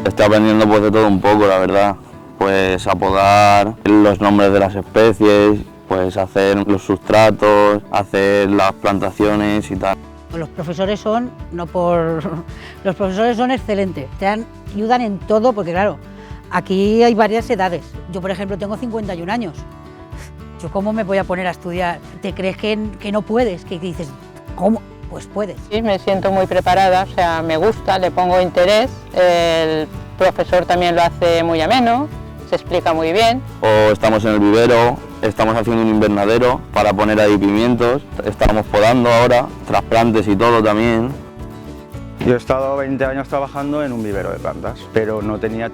Estoy aprendiendo pues de todo un poco, la verdad. Pues apodar los nombres de las especies, pues hacer los sustratos, hacer las plantaciones y tal. Los profesores son, los profesores son excelentes, ayudan en todo porque claro, aquí hay varias edades. Yo por ejemplo tengo 51 años, ¿yo cómo me voy a poner a estudiar? ¿Te crees que no puedes? Que dices, ¿cómo? Pues puedes. Sí, me siento muy preparada, o sea, me gusta, le pongo interés, el profesor también lo hace muy ameno, se explica muy bien. O estamos en el vivero, estamos haciendo un invernadero para poner ahí pimientos, estamos podando ahora, trasplantes y todo también. Yo he estado 20 años trabajando en un vivero de plantas, pero no tenía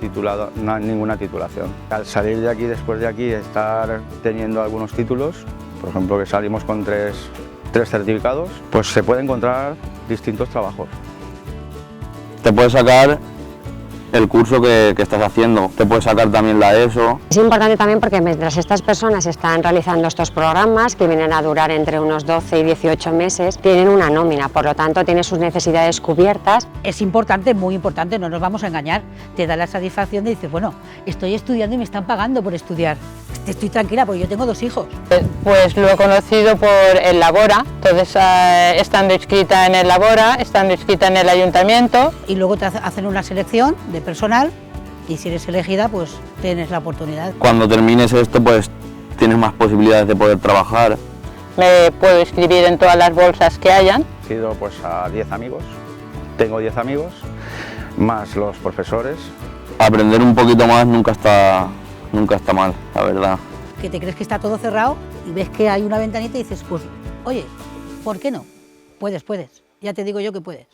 ninguna titulación. Al salir de aquí, después de aquí, estar teniendo algunos títulos, por ejemplo que salimos con tres certificados, pues se puede encontrar distintos trabajos. Te puedes sacar el curso que estás haciendo, te puedes sacar también la ESO. Es importante también porque mientras estas personas están realizando estos programas, que vienen a durar entre unos 12 y 18 meses, tienen una nómina, por lo tanto tienen sus necesidades cubiertas. Es importante, muy importante, no nos vamos a engañar, te da la satisfacción de decir, bueno, estoy estudiando y me están pagando por estudiar. Estoy tranquila porque yo tengo 2 hijos. Pues lo he conocido por el Labora, entonces estando inscrita en el Labora, estando inscrita en el ayuntamiento. Y luego te hacen una selección de personal y si eres elegida pues tienes la oportunidad. Cuando termines esto pues tienes más posibilidades de poder trabajar. Me puedo inscribir en todas las bolsas que hayan. He ido pues a 10 amigos, tengo 10 amigos, más los profesores. Aprender un poquito más nunca está mal, la verdad. Que te crees que está todo cerrado y ves que hay una ventanita y dices, pues, oye, ¿por qué no? Puedes, ya te digo yo que puedes.